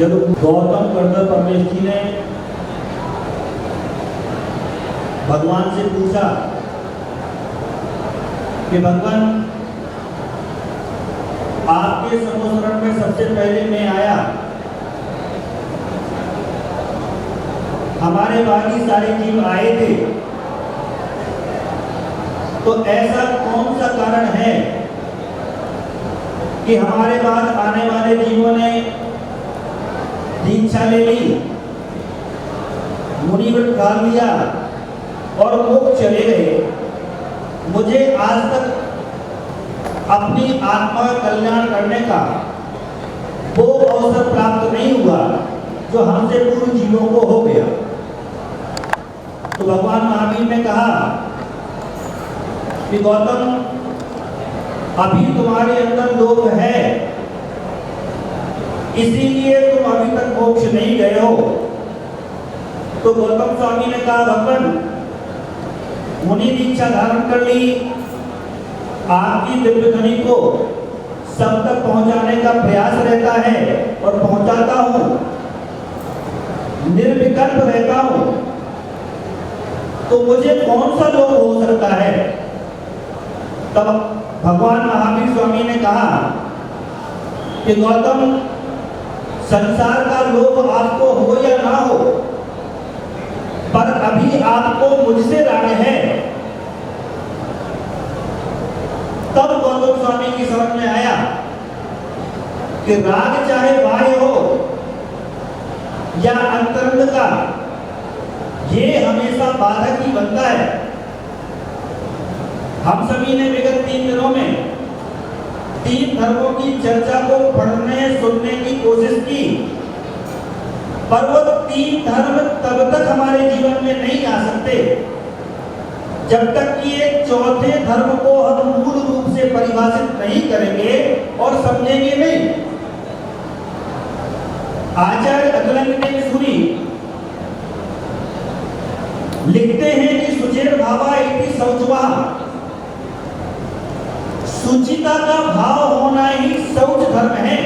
जब गौतम कर्दम परमेश जी ने भगवान से पूछा कि भगवान आपके समोसरण में सबसे पहले मैं आया, हमारे बाकी सारे जीव आए थे, तो ऐसा कौन सा कारण है कि हमारे बाद आने वाले जीवों ने दीक्षा ले ली, मुनिव्रत डाल लिया और मोक्ष चले गए। मुझे आज तक अपनी आत्मा का कल्याण करने का वो अवसर प्राप्त नहीं हुआ जो हमसे पूर्व जीवों को हो गया। तो भगवान महावीर ने कहा कि गौतम, अभी तुम्हारे अंदर लोभ है, इसीलिए तुम अभी तक मोक्ष नहीं गए हो। तो गौतम स्वामी ने कहा, भगवान मुनि दीक्षा धारण कर ली, आपकी दिव्य ध्वनि को सब तक पहुंचाने का प्रयास रहता है और पहुंचाता हूं, निर्विकल्प रहता हूं, तो मुझे कौन सा लोभ हो सकता है। तब भगवान महावीर स्वामी ने कहा कि गौतम, संसार का लोभ आपको हो या ना हो, पर अभी आपको मुझसे राग है। तब गौतम स्वामी की समझ में आया कि राग चाहे बाह्य हो या अंतरंग का, ये हमेशा बाधक ही बनता है। हम सभी ने विगत 3 दिनों में 3 धर्मों की चर्चा को पढ़ने सुनने की कोशिश की, पर वो 3 धर्म तब तक हमारे जीवन में नहीं आ सकते जब तक कि एक चौथे धर्म को हम मूल रूप से परिभाषित नहीं करेंगे और समझेंगे नहीं। आचार्य अकलंग सूरी लिखते हैं कि सुचेर भावा इति शौचवा, सुचिता का भाव होना ही शौच धर्म है।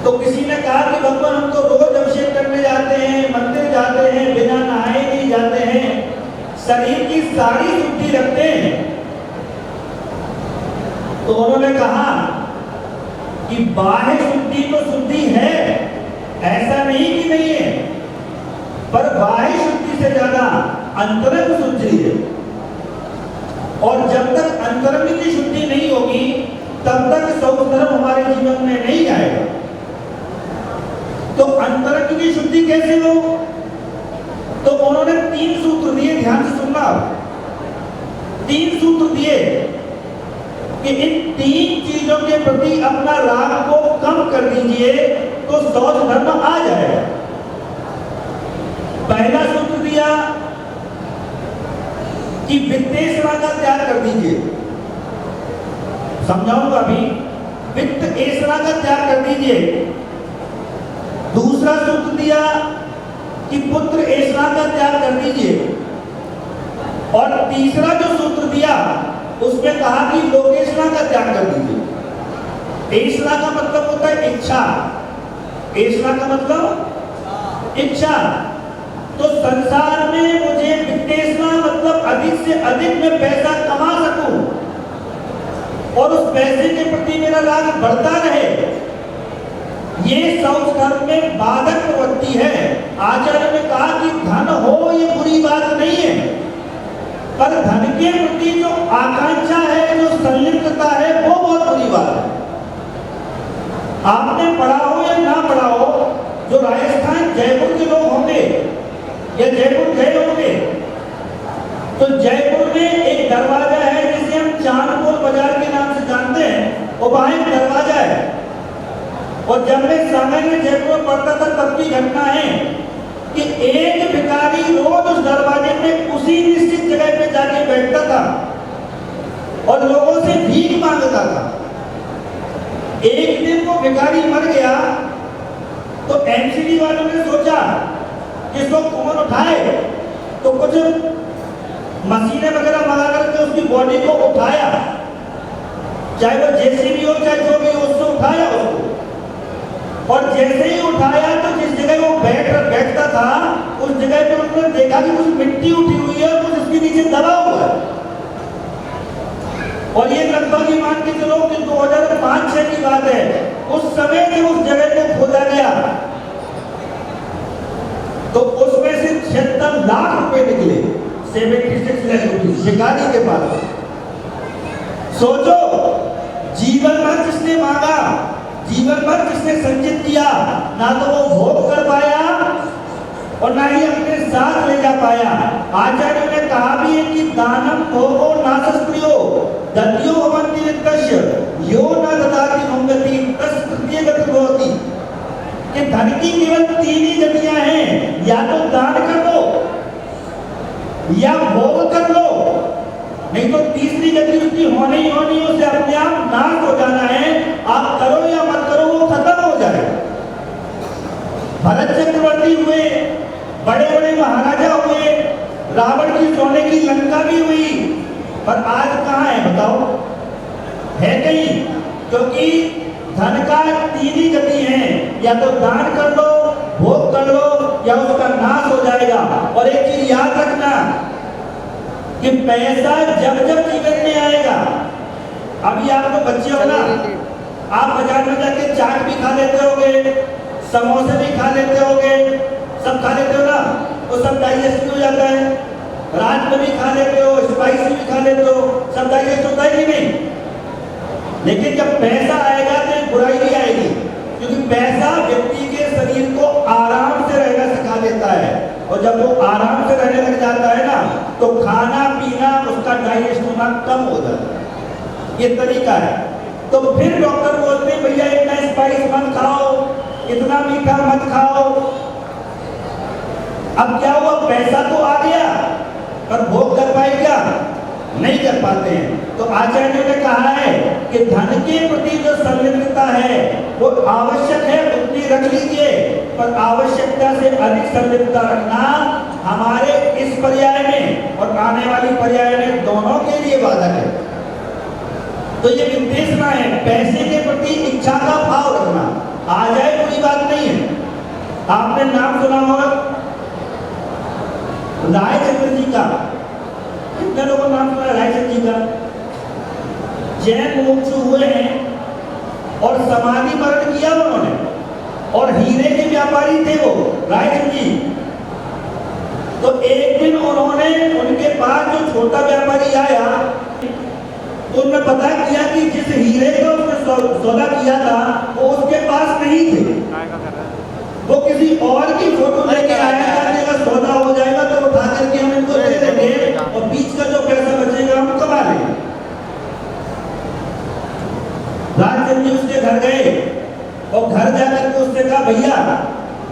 तो किसी ने कहा कि भगवान, हम तो रोज अभिषेक करने जाते हैं, मंदिर जाते हैं, बिना नहाए नहीं जाते हैं, शरीर की सारी शुद्धि रखते हैं। तो उन्होंने कहा कि बाह्य शुद्धि तो शुद्धि है, ऐसा नहीं कि नहीं है, पर बाह्य शुद्धि से ज्यादा अंतरंग शुद्धि है। और जब तक अंतरंग की शुद्धि नहीं होगी तब तक शौच धर्म हमारे जीवन में नहीं आएगा। तो अंतरंग की शुद्धि कैसे हो? तो उन्होंने 3 सूत्र दिए, ध्यान से सुनना। 3 सूत्र दिए कि इन 3 चीजों के प्रति अपना राग को कम कर दीजिए तो शौच धर्म आ जाएगा। पहला सूत्र दिया कि वित्तेषणा का त्याग कर दीजिए। समझाऊंगा अभी। वित्त एषणा का त्याग कर दीजिए। दूसरा सूत्र दिया कि पुत्र एषणा का त्याग कर दीजिए। और तीसरा जो सूत्र दिया उसमें कहा कि लोकेषणा का त्याग कर दीजिए। एषणा का मतलब होता है इच्छा, एषणा का मतलब इच्छा। तो संसार में मुझे वित्तेषणा मतलब अधिक से अधिक मैं पैसा कमा सकूं और उस पैसे के प्रति मेरा राग बढ़ता रहे, ये शौच धर्म में बाधक प्रवृत्ति है। आचार्य ने कहा कि धन हो ये बुरी बात नहीं है, पर धन के प्रति जो आकांक्षा है, जो संलिप्तता है, वो बहुत बुरी बात है। आपने पढ़ा हो या ना पढ़ा हो, जो राजस्थान जयपुर के लोग होंगे या जयपुर गए होंगे, तो जयपुर में एक दरवाजा है जिसे हम चांदपोल बाजार के नाम से जानते हैं, और वहां एक दरवाजा है। और जब मैं सामान्य जयपुर में पढ़ता था तब की घटना है कि एक भिखारी रोज उस दरवाजे में उसी निश्चित जगह पे जाके बैठता था और लोगों से भीख मांगता था। एक दिन वो भिखारी मर गया तो एमसीडी वालों ने सोचा कि इसको कौन उठाए, तो कुछ मशीनें वगैरह मंगा करके उसकी बॉडी को उठाया, चाहे वो जेसीबी हो चाहे जो भी हो, उससे उठाया उसको। और जैसे ही उठाया तो जिस जगह वो बैठता था उस जगह पे उन्होंने देखा कि कुछ मिट्टी उठी हुई है और कुछ उसके नीचे दबा हुआ है। और ये लगभग ही मान के चलो कि 2005-6 की बात है। उस समय जब उस जगह को खोदा गया तो उसमें से 76 लाख रुपए निकले, 76 लाख रुपए शिकारी के पास। सोचो, जीवन भर जिसने मांगा, जीवन भर जिसने संचित किया, ना तो वो भोग कर पाया और ना ही अपने साथ ले जा पाया। आचार्य ने कहा भी है कि दानम भोगो नासस्त्रियो दत्यो भवन्ति वित्तस्य यो न ददाति मंगति तस् तृतीय गति भवति। कि धन की केवल 3 ही गतियां हैं, या तो दान कर दो या भोग कर लो, नहीं तो तीसरी गति उसकी होनी ही होनी, उसे अपने आप नाश हो जाना है। आप करो या मत करो, वो खत्म हो जाए। भरत चक्रवर्ती हुए, बड़े बड़े महाराजा हुए, रावण की सोने की लंका भी हुई, पर आज कहाँ है बताओ? है कहीं? क्योंकि धन का 3 ही गति है, या तो दान कर लो, भोग कर लो, या उसका नाश हो जाएगा। और एक चीज याद रखना कि पैसा जब जब जीवन में आएगा, अभी आप तो बच्चे हो ना, आप बाजार में जाके चाट भी खा लेते होगे, समोसे भी खा लेते होगे, सब खा लेते हो ना, वो सब डाइजेस्ट भी हो जाता है। रात में भी खा लेते हो, स्पाइसी भी खा लेते हो, सब डाइजेस्ट होता है कि नहीं? लेकिन जब पैसा आएगा तो एक बुराई भी आएगी, क्योंकि पैसा व्यक्ति के शरीर को आराम से रहना सिखा देता है। और जब वो आराम से रहने लग जाता है ना, तो खाना पीना उसका डाइजेस्ट होना कम हो जाता है। ये तरीका है। तो फिर डॉक्टर बोलते हैं भैया इतना स्पाइस मत खाओ, इतना मीठा मत खाओ। अब क्या हुआ? पैसा तो आ गया, पर भोग कर पाए क्या? नहीं कर पाते हैं। तो आचार्यों ने कहा है कि धन के प्रति जो संलिप्तता है वो आवश्यक है, उतनी रख लीजिए, पर आवश्यकता से अधिक संलिप्तता रखना हमारे इस पर्याय में और आने वाली पर्याय में दोनों के लिए बाधक है। तो ये विदेशना है, पैसे के प्रति इच्छा का भाव रखना। आ जाए कोई बात नहीं है। आपने नाम सुना होगा रायचंद्र जी का, कितने लोगों नाम सुना रायचंद्र जी का? जैन मुमुक्षु हुए हैं और समाधि मरण किया उन्होंने, और हीरे के व्यापारी थे वो रायचंद्र जी। तो एक दिन उन्होंने उनके पास जो छोटा व्यापारी आया, उन्होंने पता किया कि जिस हीरे का उसने सौदा किया था वो उसके पास नहीं थे, वो किसी और की फोटो लेके आया था। अगर सौदा हो जाएगा तो उठा करके हम इनको दे देंगे और बीच का जो पैसा बचेगा हम कमा लेंगे। राजचंद्र जी उसके घर गए और घर जाकर के उससे कहा भैया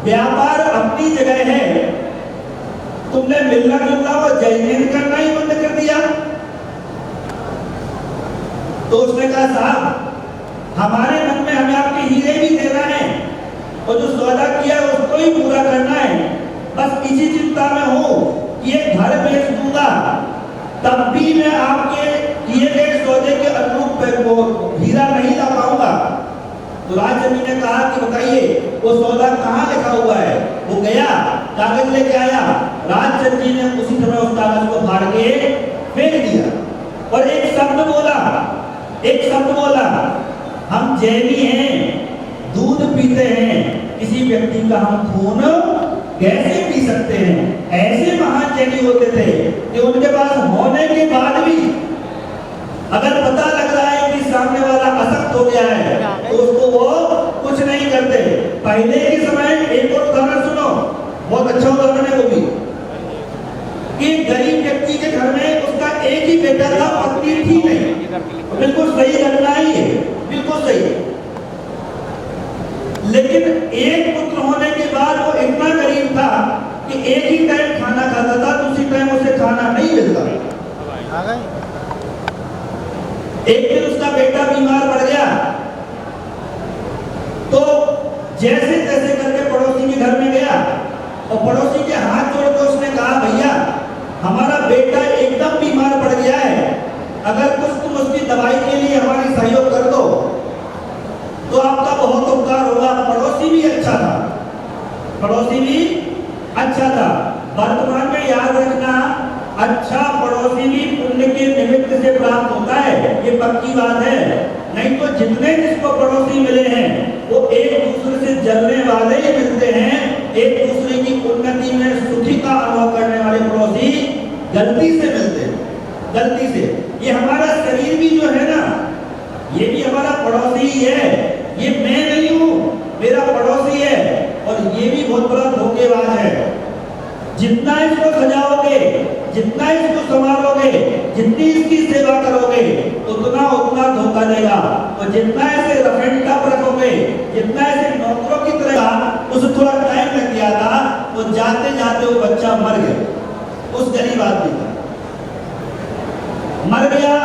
व्यापार अपनी जगह है, तुमने मिलना जुलना और जयमेन करना ही बंद कर दिया। तो उसने कहा साहब हमारे मन में हमें आपके हीरे भी देना है और जो सौदा किया है उसको ही पूरा करना है। बस इसी चिंता में हूं कि ये घर बेच दूंगा, तब भी मैं आपके किए गए सौदे के अनुरूप हीरा नहीं ला पाऊंगा। तो राजचंद्र ने कहा कि बताइए वो सौदा कहाँ लिखा हुआ है? वो गया, कागज लेके आया। राजचंद्र जी ने उसी समय उस कागज को फाड़ के फेंक दिया और एक शब्द बोला, हम जैनी हैं, दूध पीते हैं, किसी व्यक्ति का हम खून कैसे पी सकते हैं? ऐसे महान जैनी होते थे कि उनके पास होने के बाद भी अगर पता लग रहा है कि सामने वाला असक्त हो गया है तो उसको वो कुछ नहीं करते। पहले के समय एक और उदाहरण सुनो, बहुत अच्छा उदाहरण है वो भी, कि गरीब व्यक्ति के घर में उसका एक ही बेटा था, पत्नी थी नहीं। बिल्कुल सही घटना ही है, बिल्कुल सही। लेकिन एक पुत्र होने के बाद वो इतना गरीब था कि एक ही टाइम खाना खाता था, दूसरी टाइम उसे खाना नहीं मिलता। एक दिन उसका बेटा बीमार पड़ गया तो जैसे तैसे करके पड़ोसी के घर में गया और पड़ोसी के हाथ जोड़कर उसने कहा भैया हमारा बेटा एकदम बीमार पड़ गया है, अगर कुछ तुम उसकी दवाई के लिए हमारी सहयोग कर दो तो आपका बहुत उपकार होगा। पड़ोसी पड़ोसी भी अच्छा था। वर्तमान में याद रखना, अच्छा पड़ोसी भी पुण्य के निमित्त से प्राप्त होता है, ये पक्की बात है। नहीं तो जितने जिसको पड़ोसी मिले हैं वो एक दूसरे से जलने वाले ही मिलते हैं। एक दूसरे की उन्नति में सुखी का अनुभव करने वाले पड़ोसी गलती से मिलते हैं, गलती से। ये हमारा शरीर भी जो है ना, ये भी हमारा पड़ोसी ही है। ये मैं नहीं हूँ, मेरा पड़ोसी है, और ये भी बहुत बड़ा धोखेबाज है। जितना इसको सजाओगे, जितना इसको संभालोगे, जितनी इसकी सेवा करोगे, उतना उतना धोखा देगा। और जितना ऐसे रफेंड टप रखोगे, जितना ऐसे नौकरों की तरह, उसे थोड़ा टाइम लग गया था, वो जाते जाते वो बच्चा मर गया। उस गरीब आदमी का मर गया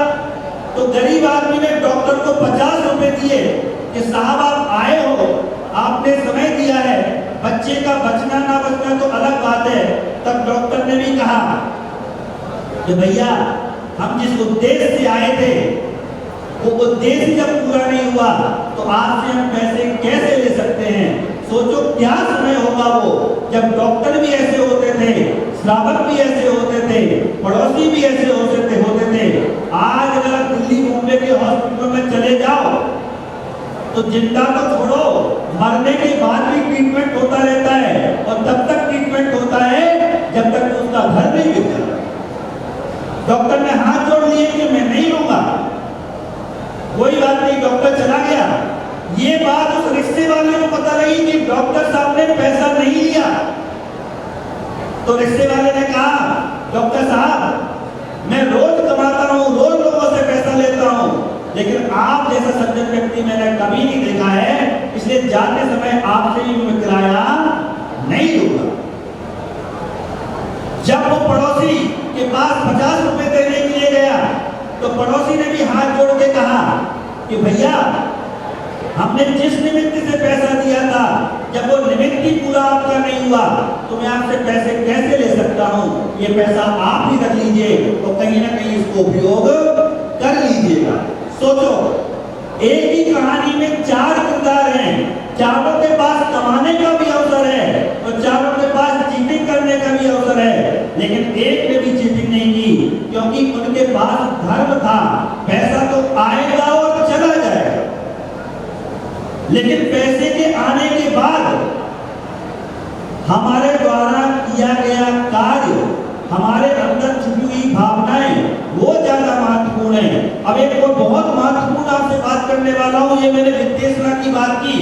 तो गरीब आदमी ने डॉक्टर को 50 रुपए दिए कि साहब आप आए हो, आपने समय दिया है, बच्चे का बचना ना बचना तो अलग बात है। तब डॉक्टर ने भी कहा कि भैया हम जिस उद्देश्य से आए थे वो उद्देश्य जब पूरा नहीं हुआ तो आपसे हम पैसे कैसे ले सकते हैं। सोचो क्या समय होगा वो जब डॉक्टर भी ऐसे होते थे, श्रावक भी ऐसे होते थे, पड़ोसी भी ऐसे होते थे। आज अगर दिल्ली मुंबई के हॉस्पिटलों में चले जाओ तो जिंदा तो छोड़ो, मरने के बाद भी ट्रीटमेंट होता रहता है, और तब तक ट्रीटमेंट होता है जब तक उसका घर नहीं गिर जाता। डॉक्टर ने हाथ जोड़ लिए कि मैं नहीं लूंगा, कोई बात नहीं, डॉक्टर चला गया। ये बात उस रिश्ते वाले को पता लगी कि डॉक्टर साहब ने पैसा नहीं लिया। तो रिश्ते वाले ने कहा डॉक्टर साहब मैं रोज कमाता हूँ, रोज लोगों से पैसा लेता हूँ, लेकिन आप जैसा सज्जन व्यक्ति मैंने कभी नहीं देखा है, इसलिए जाते समय आपसे ही मैं किराया नहीं दूंगा। जब वो पड़ोसी के पास 50 रुपए देने के लिए गया तो पड़ोसी ने भी हाथ जोड़ के कहा कि भैया हमने जिस निमित्त से पैसा दिया था, जब वो निमित्त ही पूरा आपका नहीं हुआ तो मैं आपसे पैसे कैसे ले सकता हूँ। ये पैसा आप ही रख लीजिए और कहीं ना कहीं इसको उपयोग कर लीजिएगा। सोचो एक ही कहानी में 4 किरदार हैं, चारों के पास कमाने का भी अवसर है और चारों के पास चीटिंग करने का भी अवसर है, लेकिन एक ने भी चीटिंग नहीं की क्योंकि उनके पास धर्म था। पैसा तो आएगा और चला जाएगा, लेकिन पैसे के आने के बाद हमारे द्वारा किया गया कार्य, हमारे अंदर छुपी हुई भावनाएं, वो ज्यादा महत्वपूर्ण है। अब एक और बहुत महत्वपूर्ण आपसे बात करने वाला हूं, ये मैंने वित्तेषणा की बात की।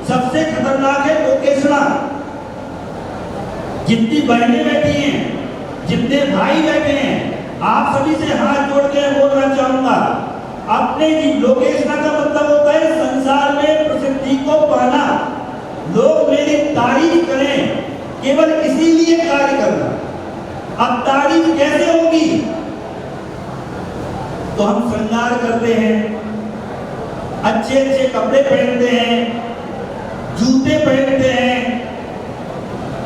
सबसे खतरनाक है ओकेषणा। जितनी बहनें बैठी हैं, जितने भाई बैठे हैं, आप सभी से हाथ जोड़ के बोलना चाहूंगा, अपने लोकेषणा का मतलब होता है संसार में प्रसिद्धि को पाना, लोग मेरी तारीफ करें, केवल इसीलिए कार्य करना। अब तारीफ कैसे होगी? तो हम श्रृंगार करते हैं, अच्छे अच्छे कपड़े पहनते हैं, जूते पहनते हैं,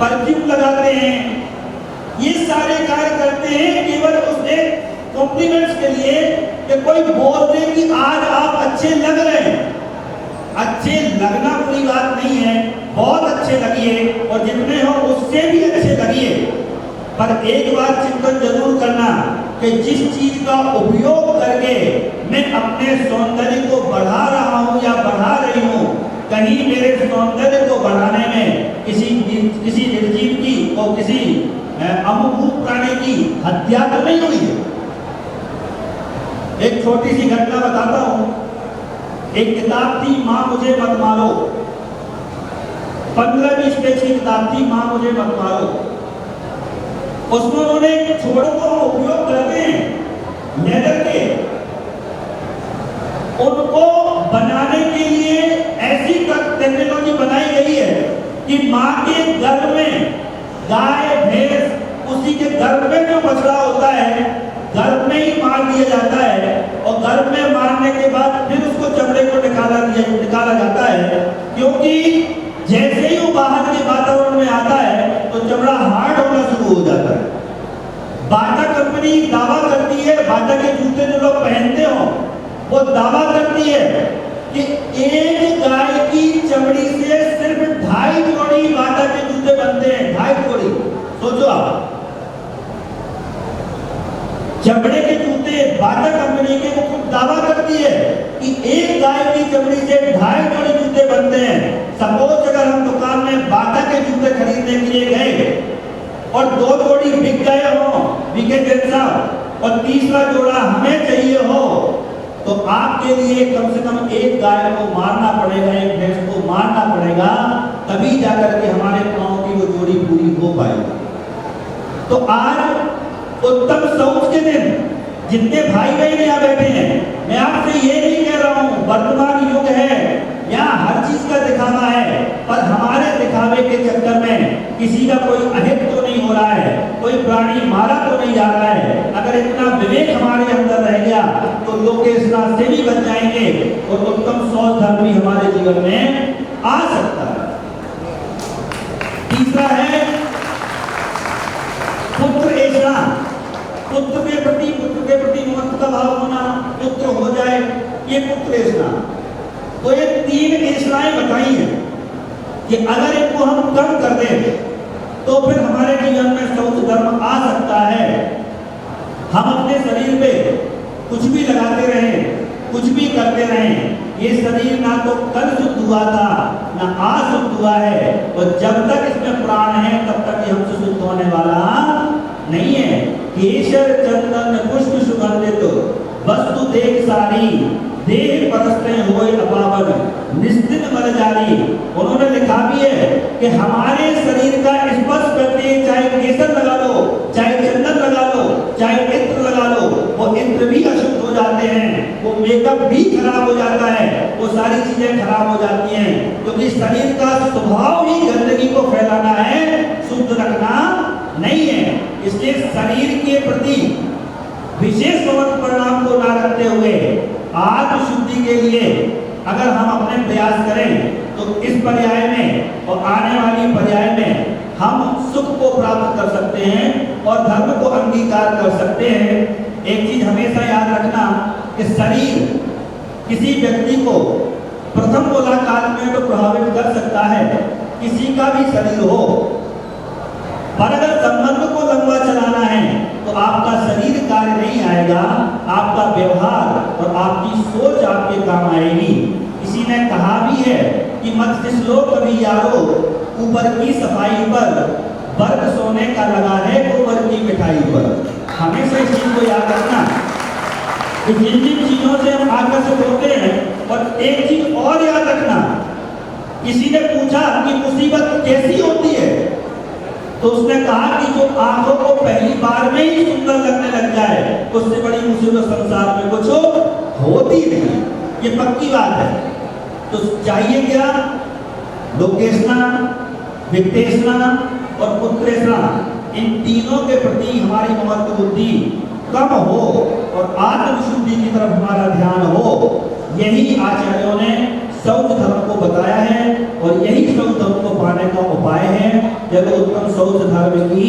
परफ्यूम लगाते हैं, ये सारे कार्य करते हैं केवल उसके कॉम्प्लीमेंट्स के लिए कि कोई बोल दे कि आज आप अच्छे लग रहे हैं। अच्छे लगना बुरी बात नहीं है, बहुत अच्छे लगिए और जितने हो उससे भी अच्छे लगिए, पर एक बात चिंतन जरूर करना कि जिस चीज का उपयोग करके मैं अपने सौंदर्य को बढ़ा रहा हूं या बढ़ा रही हूं, कहीं मेरे सौंदर्य को बढ़ाने में किसी निर्जीव की और किसी अमुक प्राणी की हत्या तो नहीं हुई है। एक छोटी सी घटना बताता हूं। एक किताब थी मां मुझे मत मारो, 15-20 पेज की किताब थी मां मुझे मत मारो। उसमें उन्होंने छोरों को उपयोग करते हैं लेदर के, उनको बनाने के लिए ऐसी टेक्नोलॉजी बनाई गई है कि मां के गर्भ में गाय भैंस उसी के गर्भ में जो बछड़ा होता है गर्भ में ही मार दिया जाता है, और गर्भ में मारने के बाद फिर उसको चमड़े को निकाला जाता है, क्योंकि जैसे ही वो बाहर के वातावरण में आता है तो चमड़ा हार्ड होना शुरू हो जाता है। बाटा कंपनी दावा करती है, बाटा के जूते जो लोग पहनते हो वो दावा करती है कि एक गाय की चमड़ी से सिर्फ 2.5 जोड़ी बाटा के जूते सोचो आप, चमड़े के जूते बाटा कंपनी के वो खुद दावा करती है कि एक गाय की चमड़ी से 2.5 जोड़ी जूते बनते हैं। सपोज अगर हम दुकान में बाटा के जूते खरीदने के लिए गए और 2 जोड़ी बिक गए हो, बिके जैसा, और तीसरा जोड़ा हमें चाहिए हो, तो आपके लिए कम से कम एक गाय को मारना पड़ेगा, एक भैंस को मारना पड़ेगा, तभी जाकर के हमारे पाँव की वो जोड़ी पूरी हो पाएगी। तो आज उत्तम सौच के दिन जितने भाई बहन यहाँ बैठे हैं, मैं आपसे ये नहीं कह रहा हूँ वर्तमान युग है, यहाँ हर चीज का दिखावा है, पर हमारे दिखावे के चक्कर में किसी का कोई अहित तो नहीं हो रहा है, कोई प्राणी मारा तो नहीं जा रहा है। अगर इतना विवेक हमारे अंदर रह गया तो लोकेशनाथ से भी बच जाएंगे और उत्तम सौच धर्म भी हमारे जीवन में आ सकता है। तीसरा है पुत्र ऐसा, पुत्र के प्रति महत्व का भाव होना, पुत्र हो जाए, ये पुत्र ऐसा। तो ये 3 ऐसाएं बताई हैं कि अगर इनको हम कम कर दें तो फिर हमारे जीवन में शौच धर्म आ सकता है। हम अपने शरीर पे कुछ भी लगाते रहें, कुछ भी करते रहें, ये शरीर ना तो कल शुद्ध हुआ था ना आज शुद्ध हुआ है, और जब तक इसमें प्राण है तब तक ये हमसे शुद्ध होने वाला नहीं है। केशर चंदन पुष्प सुगंधित वस्तु देख सारी, देह परस्ते होए अपावन निस्दिन मर जारी। उन्होंने लिखा भी है कि हमारे शरीर का स्पर्श करते, चाहे केसर लगा लो, चाहे चंदन लगा लो, चाहे इत्र लगा लो, वो इत्र भी अशुद्ध हो जाते हैं, वो मेकअप भी खराब हो जाता है, वो सारी चीजें खराब हो जाती हैं, क्योंकि शरीर का स्वभाव ही गंदगी को फैलाना है, शुद्ध रखना नहीं है। इसलिए शरीर के प्रति विशेष परिणाम को न रखते हुए आत्म शुद्धि के लिए अगर हम अपने प्रयास करें तो इस पर्याय में और आने वाली पर्याय में हम सुख को प्राप्त कर सकते हैं और धर्म को अंगीकार कर सकते हैं। एक चीज हमेशा याद रखना कि शरीर किसी व्यक्ति को प्रथम मुलाकात में तो प्रभावित कर सकता है, किसी का भी शरीर हो, पर अगर संबंध को लंबा चलाना है तो आपका शरीर कार्य नहीं आएगा, आपका व्यवहार और आपकी सोच आपके काम आएगी। किसी ने कहा भी है कि मत फिसलो कभी यारो, ऊपर की सफाई पर वर्ग सोने का लगा है गोबर की मिठाई पर। हमेशा इस चीज को याद रखना कि जिन जिन चीजों से हम आकर्षित होते हैं। और एक चीज और याद रखना, किसी ने पूछा कि मुसीबत कैसी होती है, तो उसने कहा कि जो आंखों को पहली बार में ही सुंदर लगने लग जाए, उससे बड़ी मुसीबत संसार में कुछ होती नहीं, ये पक्की बात है। तो चाहिए क्या? लोकेशना, वित्तेशना और पुत्रेशना, इन तीनों के प्रति हमारी महत्व बुद्धि कम हो और आत्मशुद्धि की तरफ हमारा ध्यान हो। यही आचार्यों ने शौच धर्म को बताया है और यही शौच धर्म को पाने का उपाय है। जब उत्तम शौच धर्म की